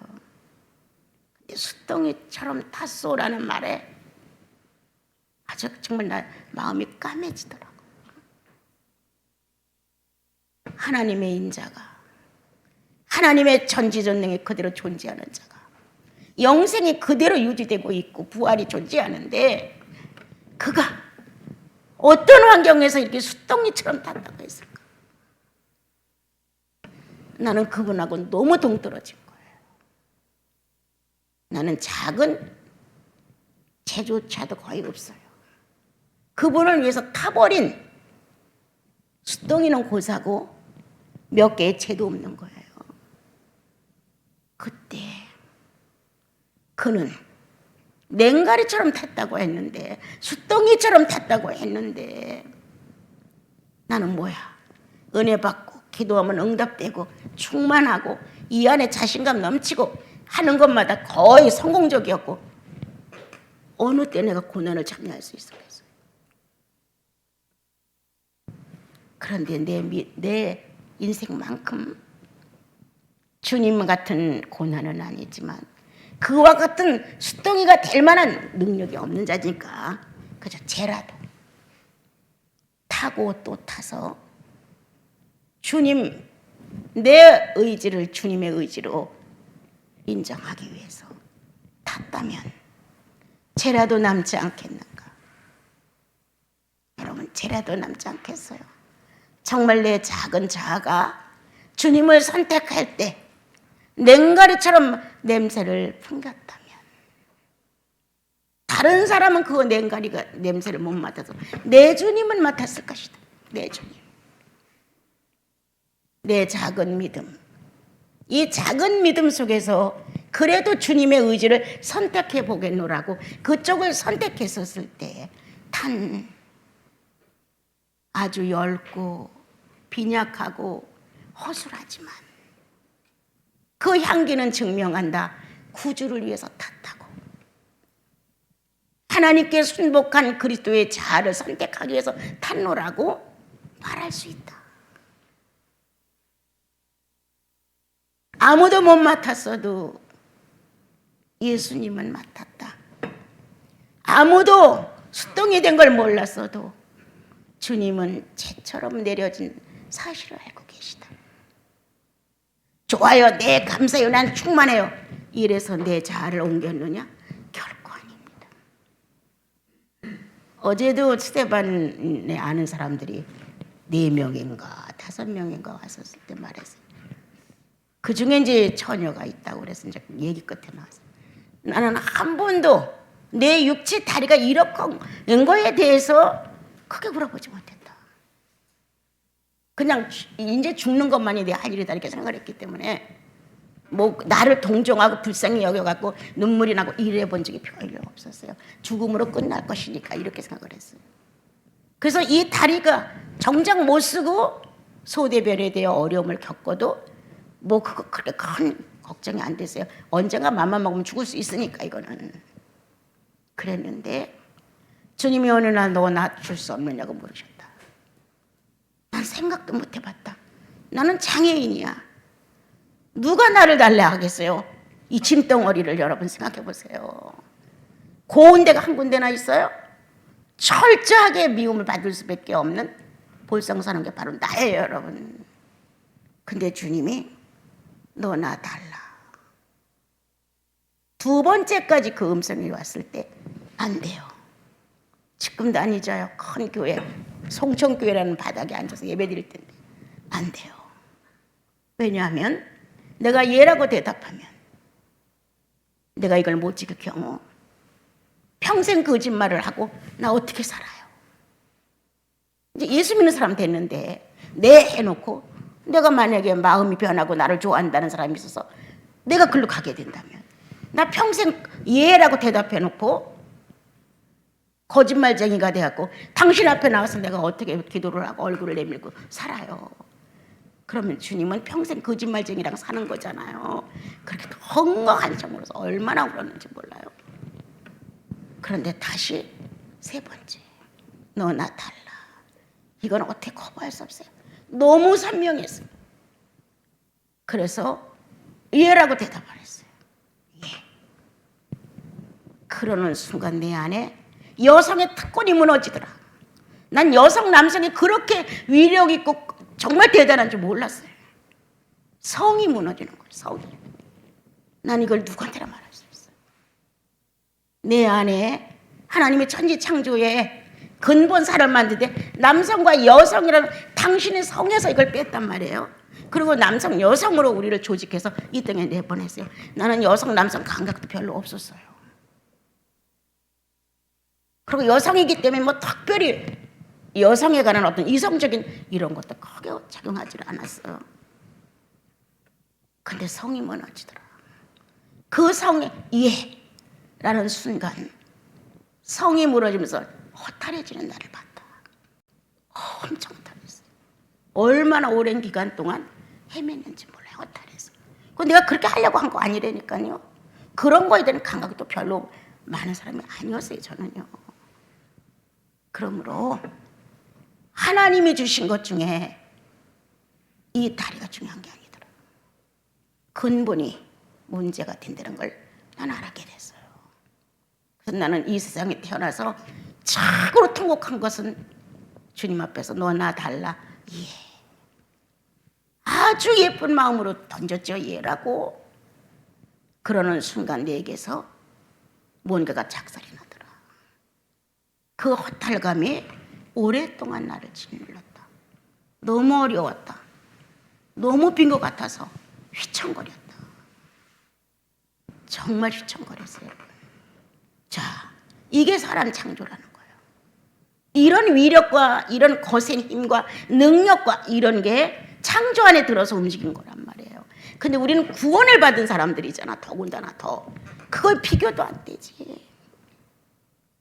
근데 숫덩이처럼 탔소라는 말에 아주 정말 나 마음이 까매지더라고요. 하나님의 인자가, 하나님의 전지전능이 그대로 존재하는 자가, 영생이 그대로 유지되고 있고 부활이 존재하는데 그가 어떤 환경에서 이렇게 숫덩이처럼 탔다고 했을까? 나는 그분하고 너무 동떨어진 거예요. 나는 작은 죄조차도 거의 없어요. 그분을 위해서 타버린 숫덩이는 고사고 몇 개의 죄도 없는 거예요. 그때 그는 냉가리처럼 탔다고 했는데, 숫덩이처럼 탔다고 했는데, 나는 뭐야? 은혜 받고 기도하면 응답되고 충만하고 이 안에 자신감 넘치고 하는 것마다 거의 성공적이었고, 어느 때 내가 고난을 참여할 수 있었겠어요? 그런데 내 인생만큼 주님 같은 고난은 아니지만 그와 같은 숫덩이가 될 만한 능력이 없는 자니까 그저 죄라도 타고 또 타서 주님, 내 의지를 주님의 의지로 인정하기 위해서 탔다면 죄라도 남지 않겠는가? 여러분, 죄라도 남지 않겠어요? 정말 내 작은 자아가 주님을 선택할 때 냉가리처럼 냄새를 풍겼다면, 다른 사람은 그 냉가리가 냄새를 못 맡아서 내 주님은 맡았을 것이다. 내 주님, 내 작은 믿음, 이 작은 믿음 속에서 그래도 주님의 의지를 선택해 보겠노라고 그쪽을 선택했었을 때 탄 아주 엷고 빈약하고 허술하지만 그 향기는 증명한다. 구주를 위해서 탔다고. 하나님께 순복한 그리스도의 자아를 선택하기 위해서 탔노라고 말할 수 있다. 아무도 못 맡았어도 예수님은 맡았다. 아무도 숫덩이 된 걸 몰랐어도 주님은 재처럼 내려진 사실을 알고 계시다. 좋아요, 네, 감사해요, 난 충만해요, 이래서 내 자아를 옮겼느냐? 결코 아닙니다. 어제도 스테반에 아는 사람들이 4명인가 5명인가 왔었을 때 말했어요. 그 중에 이제 처녀가 있다고 그래서 이제 얘기 끝에 나왔어요. 나는 한 번도 내 육체 다리가 이렇게 된 거에 대해서 크게 물어보지 못했다. 그냥 이제 죽는 것만이 내 할 일이다 이렇게 생각을 했기 때문에 뭐 나를 동정하고 불쌍히 여겨갖고 눈물이 나고 이래 본 적이 별로 없었어요. 죽음으로 끝날 것이니까 이렇게 생각을 했어요. 그래서 이 다리가 정작 못 쓰고 소대별에 대해 어려움을 겪어도 뭐 그거 그렇게 큰 걱정이 안 됐어요. 언젠가 맘만 먹으면 죽을 수 있으니까 이거는. 그랬는데 주님이 어느 날 너 나 줄 수 없느냐고 물으셨다. 난 생각도 못 해봤다. 나는 장애인이야. 누가 나를 달래 하겠어요? 이 짐덩어리를 여러분 생각해 보세요. 고운 데가 한 군데나 있어요? 철저하게 미움을 받을 수밖에 없는 볼성 사는 게 바로 나예요, 여러분. 근데 주님이 너 나 달라. 두 번째까지 그 음성이 왔을 때 안 돼요. 지금도 안 잊어요. 큰 교회, 송천교회라는 바닥에 앉아서 예배드릴 텐데 안 돼요. 왜냐하면 내가 예라고 대답하면 내가 이걸 못 지킬 경우 평생 거짓말을 하고 나 어떻게 살아요? 이제 예수 믿는 사람 됐는데 네 해놓고 내가 만약에 마음이 변하고 나를 좋아한다는 사람이 있어서 내가 글로 가게 된다면 나 평생 예라고 대답해놓고 거짓말쟁이가 되었고 당신 앞에 나와서 내가 어떻게 기도를 하고 얼굴을 내밀고 살아요. 그러면 주님은 평생 거짓말쟁이랑 사는 거잖아요. 그렇게 헝ঙ한 정으로서 얼마나 울었는지 몰라요. 그런데 다시 세 번째, 너 나 달라. 이건 어떻게 커버할 수 없어요. 너무 선명했어요. 그래서 예라고 대답을 했어요. 예. 그러는 순간 내 안에 여성의 특권이 무너지더라. 난 여성 남성이 그렇게 위력 있고 정말 대단한 줄 몰랐어요. 성이 무너지는 거예요. 성이. 난 이걸 누구한테나 말할 수 없어요. 내 안에 하나님의 천지 창조에 근본사를 만드는데 남성과 여성이라는 당신의 성에서 이걸 뺐단 말이에요. 그리고 남성 여성으로 우리를 조직해서 이 땅에 내보냈어요. 나는 여성 남성 감각도 별로 없었어요. 그리고 여성이기 때문에 뭐 특별히 여성에 관한 어떤 이성적인 이런 것도 크게 작용하지 않았어요. 근데 성이 무너지더라. 그 성에 예라는 순간 성이 무너지면서 허탈해지는 나를 봤다. 엄청 허탈했어요. 얼마나 오랜 기간 동안 헤맸는지 몰라요. 허탈해서. 내가 그렇게 하려고 한 거 아니라니까요. 그런 거에 대한 감각이 또 별로 많은 사람이 아니었어요. 저는요. 그러므로 하나님이 주신 것 중에 이 다리가 중요한 게 아니더라. 근본이 문제가 된다는 걸 난 알게 됐어요. 그래서 나는 이 세상에 태어나서 최고로 통곡한 것은 주님 앞에서 너 나 달라. 예. 아주 예쁜 마음으로 던졌죠. 예라고. 그러는 순간 내게서 뭔가가 작살이 나더라. 그 허탈감이 오랫동안 나를 짓눌렀다. 너무 어려웠다. 너무 빈 것 같아서 휘청거렸다. 정말 휘청거렸어요. 자, 이게 사람 창조라는 거예요. 이런 위력과 이런 거센 힘과 능력과 이런 게 창조 안에 들어서 움직인 거란 말이에요. 근데 우리는 구원을 받은 사람들이잖아. 더군다나 더. 그걸 비교도 안 되지.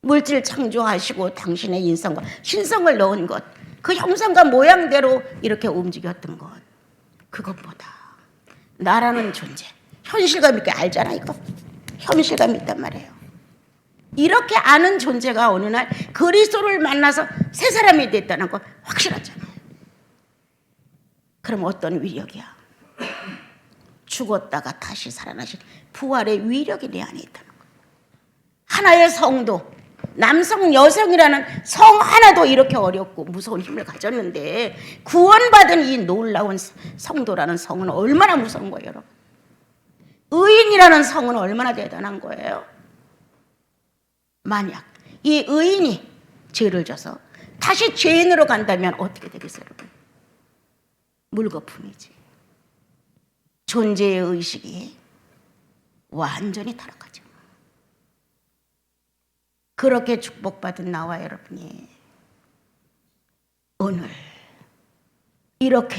물질 창조하시고 당신의 인성과 신성을 넣은 것, 그 형상과 모양대로 이렇게 움직였던 것, 그것보다 나라는 존재, 현실감 있게 알잖아. 이거 현실감 있단 말이에요. 이렇게 아는 존재가 어느 날 그리스도를 만나서 새 사람이 됐다는 건 확실하잖아요. 그럼 어떤 위력이야? 죽었다가 다시 살아나신 부활의 위력이 내 안에 있다는 거예요. 하나의 성도, 남성, 여성이라는 성 하나도 이렇게 어렵고 무서운 힘을 가졌는데 구원받은 이 놀라운 성도라는 성은 얼마나 무서운 거예요, 여러분. 의인이라는 성은 얼마나 대단한 거예요. 만약 이 의인이 죄를 져서 다시 죄인으로 간다면 어떻게 되겠어요, 여러분? 물거품이지. 존재의 의식이 완전히 타락하죠. 그렇게 축복받은 나와 여러분이 오늘 이렇게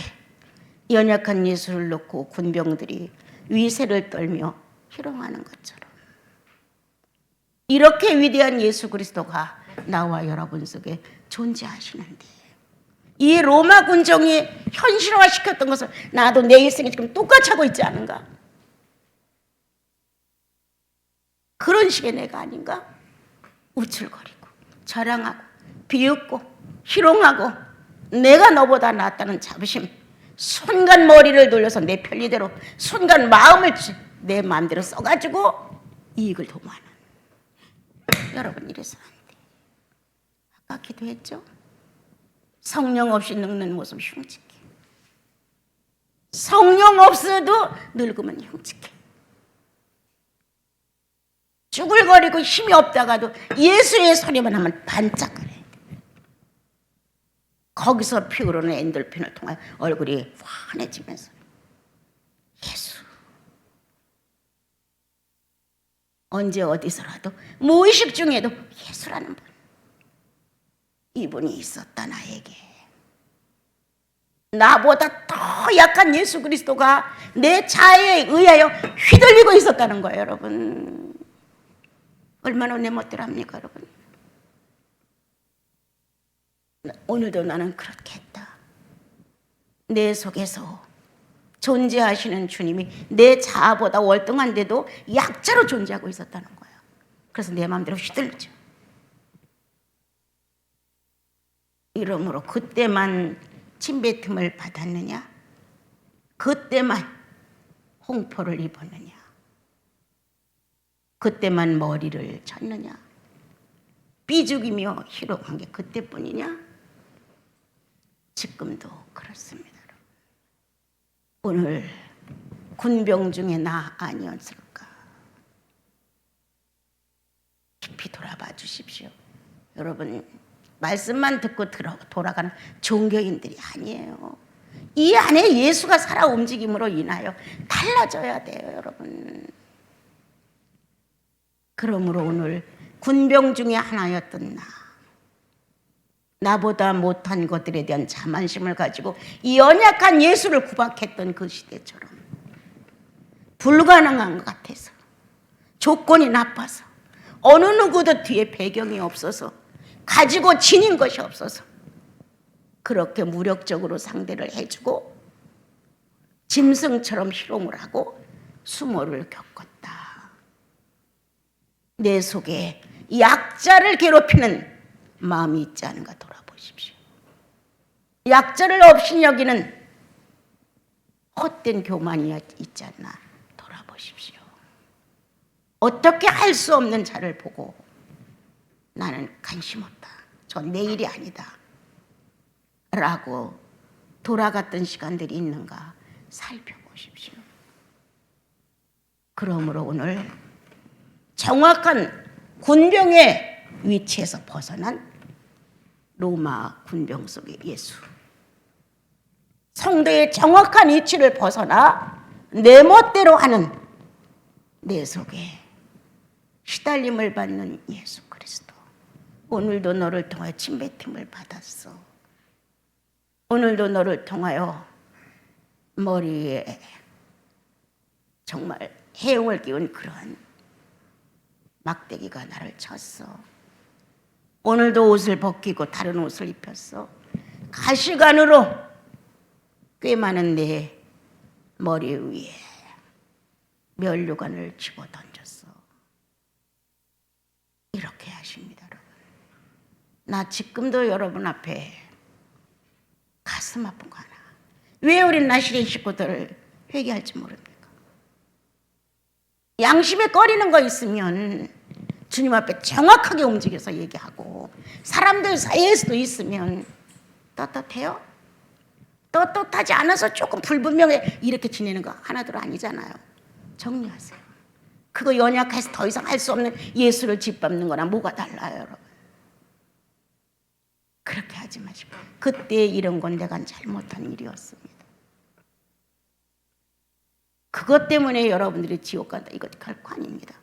연약한 예수를 놓고 군병들이 위세를 떨며 희롱하는 것처럼 이렇게 위대한 예수 그리스도가 나와 여러분 속에 존재하시는데 이 로마 군정이 현실화시켰던 것을 나도 내 일생에 지금 똑같이 하고 있지 않은가? 그런 식의 내가 아닌가? 우쭐거리고 자랑하고 비웃고 희롱하고 내가 너보다 낫다는 자부심, 순간 머리를 돌려서 내 편리대로 순간 마음을 내 마음대로 써가지고 이익을 도모하는 여러분 이래서 안 돼. 아까 기도했죠? 성령 없이 늙는 모습 흉측해. 성령 없어도 늙으면 흉측해. 쭈글거리고 힘이 없다가도 예수의 소리만 하면 반짝거려. 거기서 피우르는 엔돌핀을 통하여 얼굴이 환해지면서 예수. 언제 어디서라도 무의식 중에도 예수라는 분, 이분이 있었다. 나에게 나보다 더 약한 예수 그리스도가 내 자아에 의하여 휘둘리고 있었다는 거예요. 여러분 얼마나 내 멋대로합니까? 여러분 오늘도 나는 그렇게 했다. 내 속에서 존재하시는 주님이 내 자아보다 월등한데도 약자로 존재하고 있었다는 거예요. 그래서 내 마음대로 휘둘르죠. 이러므로 그때만 침뱉음을 받았느냐? 그때만 홍포를 입었느냐? 그때만 머리를 쳤느냐? 삐죽이며 희롱한 게 그때뿐이냐? 지금도 그렇습니다. 오늘 군병 중에 나 아니었을까? 깊이 돌아봐 주십시오. 여러분 말씀만 듣고 돌아가는 종교인들이 아니에요. 이 안에 예수가 살아 움직임으로 인하여 달라져야 돼요. 여러분 그러므로 오늘 군병 중에 하나였던 나보다 못한 것들에 대한 자만심을 가지고 이 연약한 예수를 구박했던 그 시대처럼 불가능한 것 같아서 조건이 나빠서 어느 누구도 뒤에 배경이 없어서 가지고 지닌 것이 없어서 그렇게 무력적으로 상대를 해주고 짐승처럼 희롱을 하고 수모를 겪었다. 내 속에 약자를 괴롭히는 마음이 있지 않은가 돌아보십시오. 약자를 없인 여기는 헛된 교만이 있지 않나 돌아보십시오. 어떻게 할 수 없는 자를 보고 나는 관심 없다. 전 내 일이 아니다. 라고 돌아갔던 시간들이 있는가 살펴보십시오. 그러므로 오늘 정확한 군병의 위치에서 벗어난 로마 군병 속의 예수, 성도의 정확한 위치를 벗어나 내 멋대로 하는 내 속에 시달림을 받는 예수 그리스도, 오늘도 너를 통하여 침뱉음을 받았어. 오늘도 너를 통하여 머리에 정말 해용을 끼운 그러한 막대기가 나를 쳤어. 오늘도 옷을 벗기고 다른 옷을 입혔어. 가시관으로 꽤 많은 내 머리 위에 면류관을 집어 던졌어. 이렇게 하십니다, 여러분. 나 지금도 여러분 앞에 가슴 아픈 거 하나. 왜 우리 나시린 식구들 회개할지 모릅니까? 양심에 꺼리는 거 있으면 주님 앞에 정확하게 움직여서 얘기하고, 사람들 사이에서도 있으면 떳떳해요? 떳떳하지 않아서 조금 불분명해 이렇게 지내는 거 하나도 아니잖아요. 정리하세요. 그거 연약해서 더 이상 할 수 없는 예수를 짓밟는 거나 뭐가 달라요, 여러분. 그렇게 하지 마시고, 그때 이런 건 내가 잘못한 일이었습니다. 그것 때문에 여러분들이 지옥 간다, 이거 결코 아닙니다.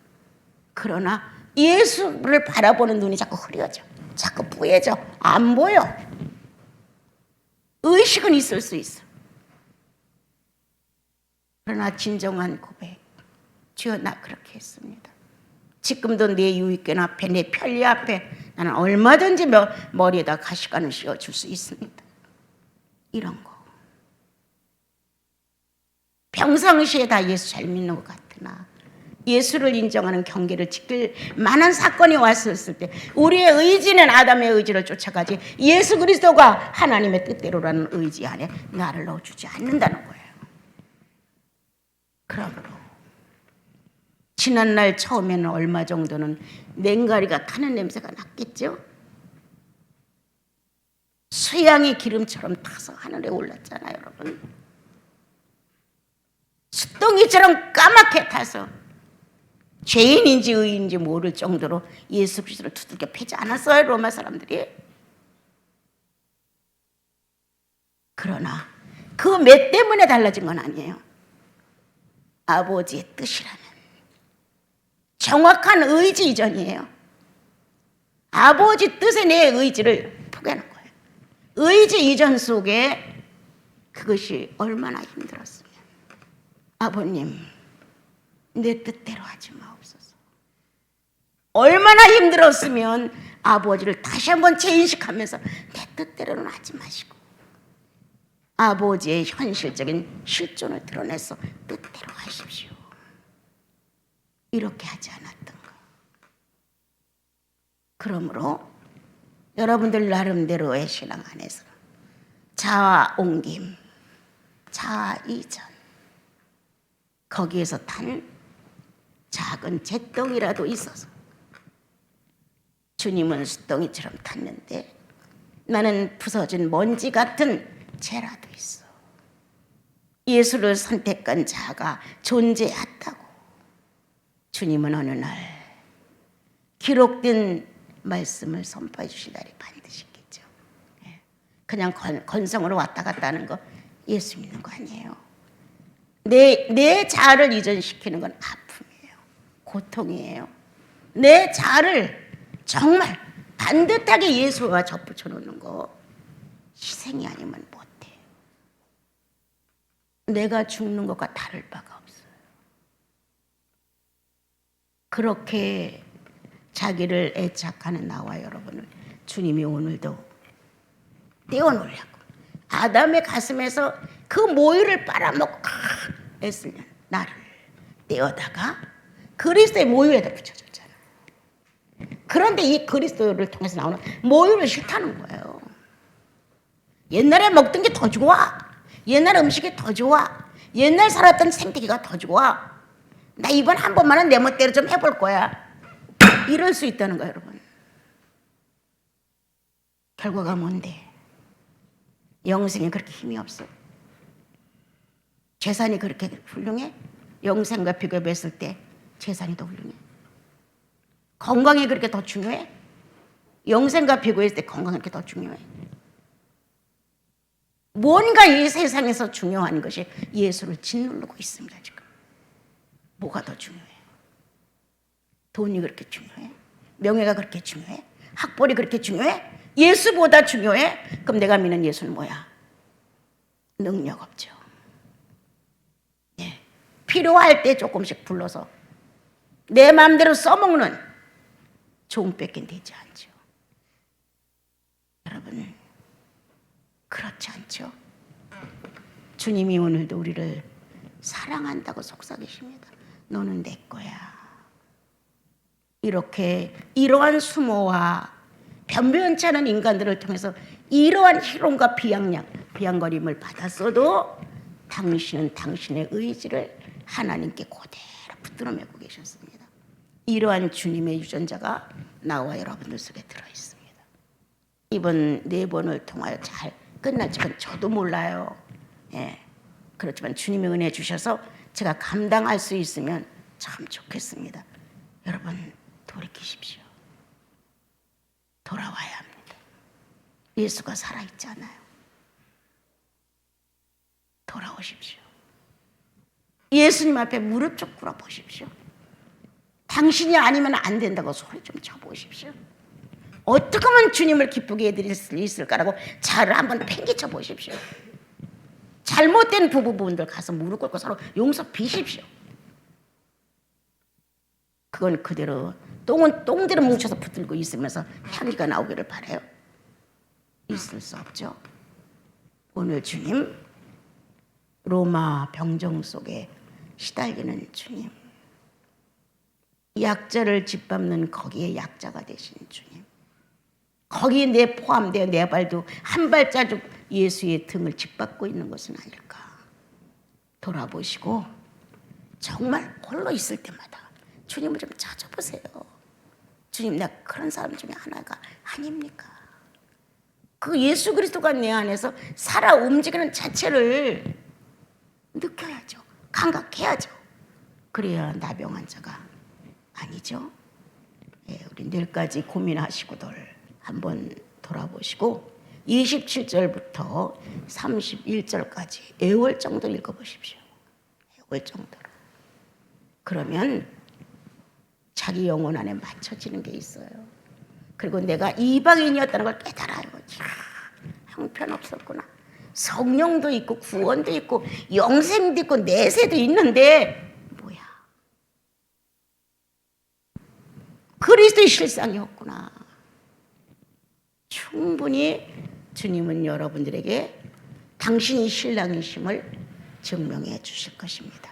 그러나 예수를 바라보는 눈이 자꾸 흐려져, 자꾸 뿌얘져, 안 보여. 의식은 있을 수 있어. 그러나 진정한 고백, 주여 나 그렇게 했습니다. 지금도 내 유익권 앞에, 내 편리 앞에 나는 얼마든지 머리에다 가시관을 씌워줄 수 있습니다. 이런 거 평상시에 다 예수 잘 믿는 것 같으나 예수를 인정하는 경계를 지킬 만한 사건이 왔었을 때 우리의 의지는 아담의 의지를 쫓아가지 예수 그리스도가 하나님의 뜻대로라는 의지 안에 나를 넣어주지 않는다는 거예요. 그러므로 지난날 처음에는 얼마 정도는 냉가리가 타는 냄새가 났겠죠. 수양이 기름처럼 타서 하늘에 올랐잖아요, 여러분. 숫덩이처럼 까맣게 타서 죄인인지 의인인지 모를 정도로 예수 그리스도를 두들겨 패지 않았어요, 로마 사람들이. 그러나 그 몇 때문에 달라진 건 아니에요. 아버지의 뜻이라는 정확한 의지 이전이에요. 아버지 뜻에 내 의지를 포기하는 거예요. 의지 이전 속에 그것이 얼마나 힘들었으면. 아버님, 내 뜻대로 하지 마옵소서. 얼마나 힘들었으면 아버지를 다시 한번 재인식하면서 내 뜻대로는 하지 마시고 아버지의 현실적인 실존을 드러내서 뜻대로 하십시오. 이렇게 하지 않았던가. 그러므로 여러분들 나름대로의 신앙 안에서 자아 옮김, 자아 이전, 거기에서 탄 작은 잿덩이라도 있어서 주님은 숫덩이처럼 탔는데 나는 부서진 먼지 같은 죄라도 있어. 예수를 선택한 자가 존재했다고. 주님은 어느 날 기록된 말씀을 선포해 주신 날이 반드시 있겠죠. 그냥 건성으로 왔다 갔다 하는 거 예수 믿는 거 아니에요. 내 자아를 이전시키는 건 아픔이에요. 고통이에요. 내 자아를 정말 반듯하게 예수와 접붙여 놓는 거 희생이 아니면 못해. 내가 죽는 것과 다를 바가 없어요. 그렇게 자기를 애착하는 나와 여러분을 주님이 오늘도 떼어놓으려고 아담의 가슴에서 그 모유를 빨아먹고 애쓰는 나를 떼어다가 그리스도의 모유에다 붙여줬잖아요. 그런데 이 그리스도를 통해서 나오는 모유를 싫다는 거예요. 옛날에 먹던 게 더 좋아. 옛날 음식이 더 좋아. 옛날 살았던 생태계가 더 좋아. 나 이번 한 번만은 내 멋대로 좀 해볼 거야. 이럴 수 있다는 거예요, 여러분. 결과가 뭔데? 영생이 그렇게 힘이 없어. 재산이 그렇게 훌륭해? 영생과 비교했을 때 재산이 더 훌륭해. 건강이 그렇게 더 중요해? 영생과 비교했을 때 건강이 그렇게 더 중요해. 뭔가 이 세상에서 중요한 것이 예수를 짓누르고 있습니다, 지금. 뭐가 더 중요해? 돈이 그렇게 중요해? 명예가 그렇게 중요해? 학벌이 그렇게 중요해? 예수보다 중요해? 그럼 내가 믿는 예수는 뭐야? 능력 없죠. 예. 필요할 때 조금씩 불러서 내 마음대로 써먹는 종밖에 되지 않죠. 여러분, 그렇지 않죠? 주님이 오늘도 우리를 사랑한다고 속삭이십니다. 너는 내 거야. 이렇게 이러한 수모와 변변치 않은 인간들을 통해서 이러한 희롱과 비양거림을 받았어도 당신은 당신의 의지를 하나님께 그대로 붙들어 매고 계셨습니다. 이러한 주님의 유전자가 나와 여러분들 속에 들어있습니다. 이번 4번을 통하여 잘 끝날지 저도 몰라요. 예. 그렇지만 주님의 은혜 주셔서 제가 감당할 수 있으면 참 좋겠습니다. 여러분, 돌이키십시오. 돌아와야 합니다. 예수가 살아있잖아요. 돌아오십시오. 예수님 앞에 무릎 좀 꿇어 보십시오. 당신이 아니면 안 된다고 소리 좀 쳐보십시오. 어떻게 하면 주님을 기쁘게 해드릴 수 있을까라고 자를 한번 팽개쳐 보십시오. 잘못된 부부분들 가서 무릎 꿇고 서로 용서 비십시오. 그건 그대로 똥은 똥대로 뭉쳐서 붙들고 있으면서 향기가 나오기를 바라요. 있을 수 없죠. 오늘 주님, 로마 병정 속에 시달리는 주님, 약자를 짓밟는 거기에 약자가 되신 주님, 거기에 내 포함되어 내 발도 한 발자국 예수의 등을 짓밟고 있는 것은 아닐까. 돌아보시고 정말 홀로 있을 때마다 주님을 좀 찾아보세요. 주님, 내가 그런 사람 중에 하나가 아닙니까? 그 예수 그리스도가 내 안에서 살아 움직이는 자체를 느껴야죠. 감각해야죠. 그래야 나병 환자가 아니죠. 예, 우리 내일까지 고민하시고들 한번 돌아보시고 27절부터 31절까지 애월 정도 읽어보십시오. 애월 정도로. 그러면 자기 영혼 안에 맞춰지는 게 있어요. 그리고 내가 이방인이었다는 걸 깨달아요. 형편없었구나. 성령도 있고 구원도 있고 영생도 있고 내세도 있는데 뭐야? 그리스도의 실상이었구나. 충분히 주님은 여러분들에게 당신이 신랑이심을 증명해 주실 것입니다.